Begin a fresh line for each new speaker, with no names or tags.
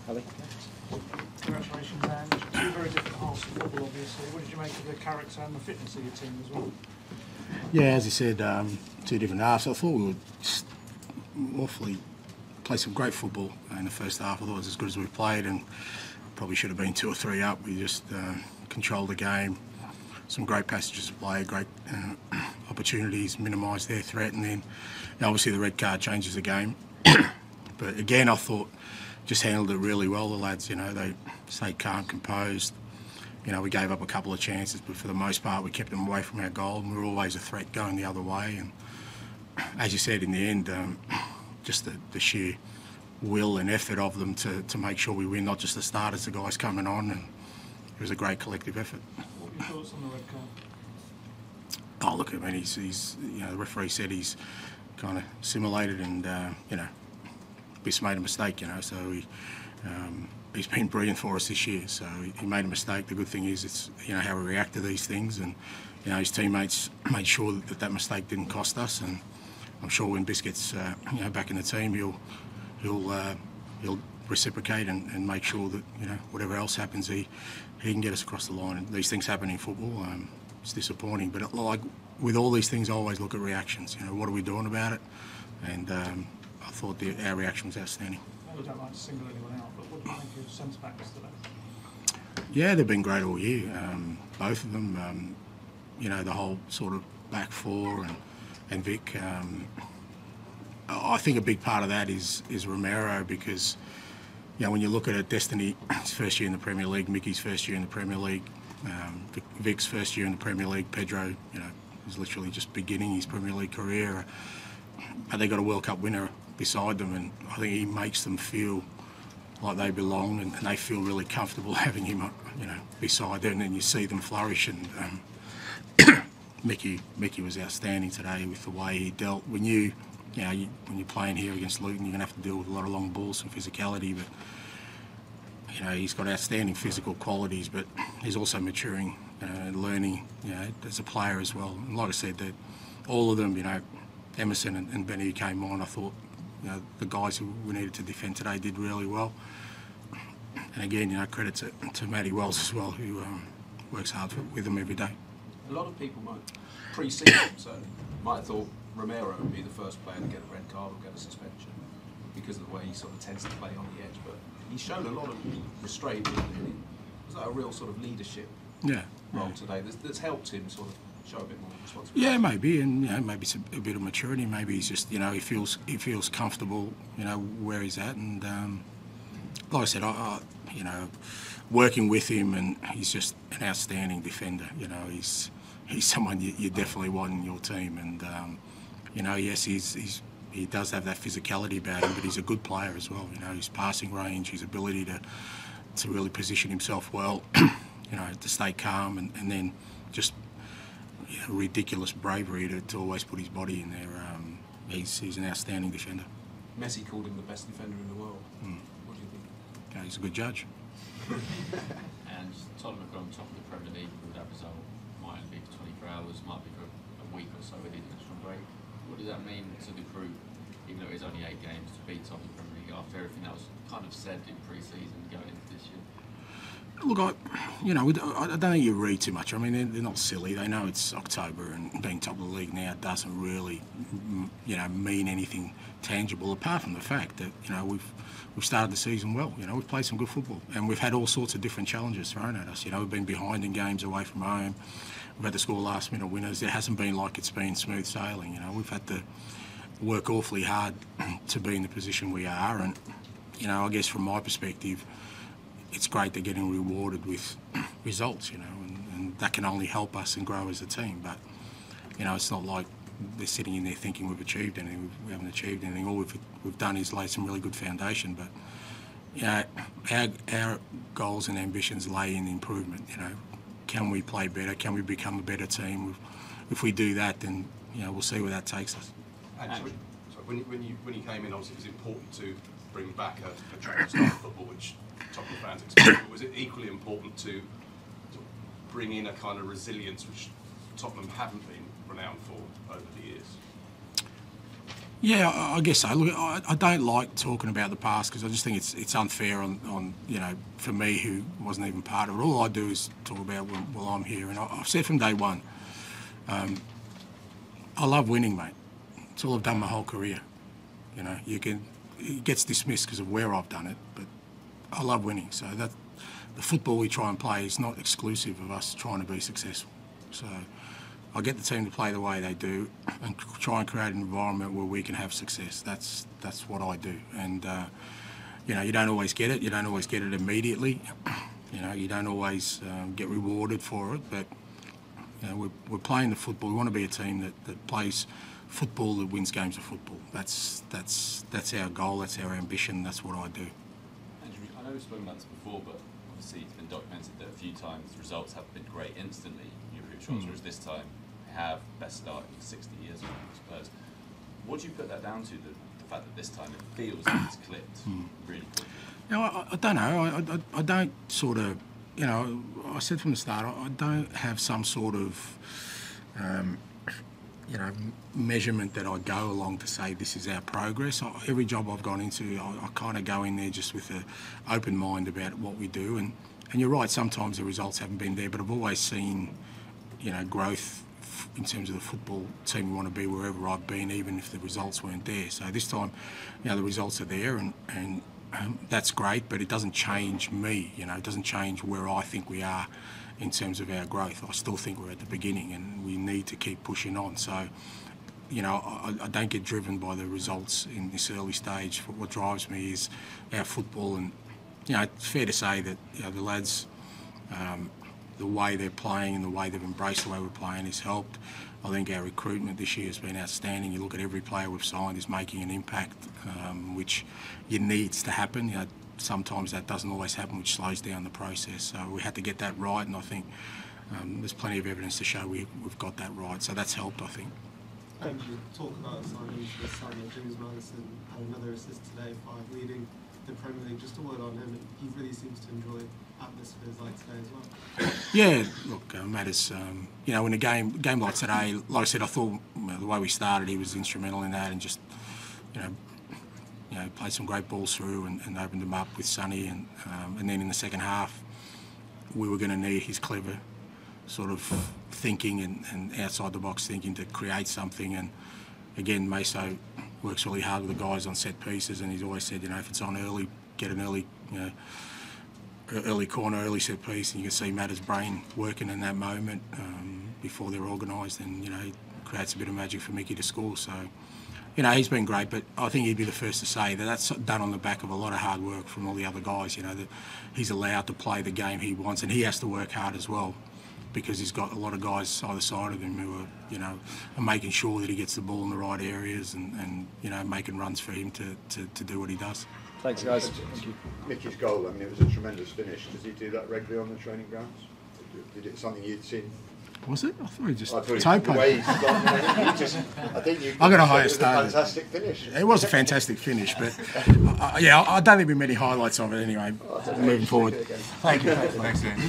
Ali?
Congratulations, Ange. Two very different halves of football, obviously. What did you make of the character and the fitness of your team as well?
Yeah, as you said, two different halves. I thought we would awfully play some great football in the first half. I thought it was as good as we played, and probably should have been 2 or 3 up. We just controlled the game. Some great passages of play, great opportunities, minimised their threat, and then obviously the red card changes the game. But again, I thought just handled it really well. The lads, they stayed calm, composed. We gave up a couple of chances, but for the most part, we kept them away from our goal, and we were always a threat going the other way. And as you said, in the end, just the sheer will and effort of them to make sure we win, not just the starters, the guys coming on, and it was a great collective effort.
What were your thoughts on the red card?
Oh, look, I mean, he's the referee said he's kind of simulated, and Biss made a mistake, so he's been brilliant for us this year. So he made a mistake. The good thing is it's how we react to these things, and his teammates made sure that mistake didn't cost us. And I'm sure when Biss gets back in the team, he'll reciprocate and make sure that whatever else happens, he can get us across the line. And these things happen in football. It's disappointing, but like with all these things, I always look at reactions. What are we doing about it? And I thought our reaction was outstanding.
You don't like to single anyone out, but what do you think of centre backs today?
Yeah, they've been great all year. Both of them. The whole sort of back four and Vic. I think a big part of that is Romero, because when you look at it, Destiny, his first year in the Premier League, Mickey's first year in the Premier League, Vic's first year in the Premier League, Pedro, is literally just beginning his Premier League career. But they got a World Cup winner beside them, and I think he makes them feel like they belong, and they feel really comfortable having him, beside them. And then you see them flourish. And Mickey was outstanding today with the way he dealt. When you're playing here against Luton, you're going to have to deal with a lot of long balls and physicality, but he's got outstanding physical qualities, but he's also maturing and learning, as a player as well. And like I said, that all of them, Emerson and Benny who came on, I thought, the guys who we needed to defend today did really well. And again, credit to Matty Wells as well, who works hard with them every day.
A lot of people pre-season might have thought Romero would be the first player to get a red card or get a suspension because of the way he sort of tends to play on the edge, but he showed a lot of restraint. Was that a real sort of leadership role today that's helped him sort of show a bit more responsibility? Yeah,
maybe, and maybe it's a bit of maturity. Maybe he's just he feels comfortable where he's at, and like I said, working with him, and he's just an outstanding defender. He's someone you definitely want in your team, and yes, he does have that physicality about him, but he's a good player as well. His passing range, his ability to really position himself well, to stay calm, and then just ridiculous bravery to always put his body in there. He's an outstanding defender.
Messi called him the best defender in the world. What do you think?
Yeah, he's a good judge.
And Tottenham have gone top of the Premier League with that result. Might be for 24 hours, might be for a week or so with the international break. What does that mean to the group, even though it's only 8 games, to beat top of the Premier League after everything that was kind of said in pre-season going into this year?
Look, I don't think you read too much. I mean, they're not silly. They know it's October, and being top of the league now doesn't really, mean anything tangible, apart from the fact that, we've started the season well. We've played some good football, and we've had all sorts of different challenges thrown at us. We've been behind in games away from home. We've had to score last-minute winners. It hasn't been like it's been smooth sailing. We've had to work awfully hard to be in the position we are, and, I guess from my perspective, it's great they're getting rewarded with results, and that can only help us and grow as a team. But, it's not like they're sitting in there thinking we've achieved anything. We haven't achieved anything. All we've done is lay some really good foundation. But, our goals and ambitions lay in improvement. Can we play better? Can we become a better team? If we do that, then, we'll see where that takes us.
Actually, when you came in, obviously it was important to bring back a training style of football, which Tottenham fans expect. But was it equally important to bring in a kind of resilience which Tottenham haven't been renowned for over the years?
Yeah, I guess so. Look, I don't like talking about the past because I just think it's unfair on for me who wasn't even part of it. All I do is talk about while I'm here, and I've said from day one, I love winning, mate. It's all I've done my whole career. It gets dismissed because of where I've done it, but I love winning. So that the football we try and play is not exclusive of us trying to be successful. So I get the team to play the way they do and try and create an environment where we can have success. That's what I do. And you don't always get it. You don't always get it immediately. You don't always get rewarded for it. But we're playing the football. We want to be a team that plays football, that wins games of football. That's our goal. That's our ambition. That's what I do.
Andrew, I know we've spoken about this before, but obviously it's been documented that a few times results have been great instantly in European shots, whereas this time they have best start in 60 years, I suppose. What do you put that down to, the fact that this time it feels like it's clicked really quickly?
I don't know. I don't sort of, I said from the start, I don't have some sort of, measurement that I go along to say this is our progress. Every job I've gone into, I kind of go in there just with an open mind about what we do. And you're right, sometimes the results haven't been there, but I've always seen, growth in terms of the football team we want to be wherever I've been, even if the results weren't there. So this time, the results are there, and that's great, but it doesn't change me. It doesn't change where I think we are in terms of our growth. I still think we're at the beginning, and we need to keep pushing on. So, I don't get driven by the results in this early stage. What drives me is our football, and it's fair to say that the lads, the way they're playing and the way they've embraced the way we're playing has helped. I think our recruitment this year has been outstanding. You look at every player we've signed is making an impact, which needs to happen. Sometimes that doesn't always happen, which slows down the process. So we had to get that right, and I think there's plenty of evidence to show we've got that right. So that's helped, I think.
And you talk about signings this summer. James Madison had another assist today, 5, leading the Premier League. Just a word on him, and he really seems to enjoy atmospheres like today as well.
Yeah, look, Matt is, in a game like today, like I said, I thought the way we started, he was instrumental in that, and just, played some great balls through and opened them up with Sonny, and then in the second half, we were going to need his clever sort of thinking and outside the box thinking to create something. And again, Meso works really hard with the guys on set pieces, and he's always said, if it's on early, get an early, early corner, early set piece, and you can see Matt's brain working in that moment before they're organised, and it creates a bit of magic for Mickey to score. So, he's been great, but I think he'd be the first to say that that's done on the back of a lot of hard work from all the other guys. That he's allowed to play the game he wants, and he has to work hard as well, because he's got a lot of guys either side of him who are, are making sure that he gets the ball in the right areas and making runs for him to do what he does.
Thanks, guys. Thank you.
Mickey's goal, it was a tremendous finish. Does he do that regularly on the training grounds? Did it something you'd seen?
Was it? I thought he just
toe poked. I think you
I got a higher standard.
Fantastic finish.
It was a fantastic finish, but I don't think we made many highlights of it anyway. Moving forward.
Thank you.
Thanks, Ian.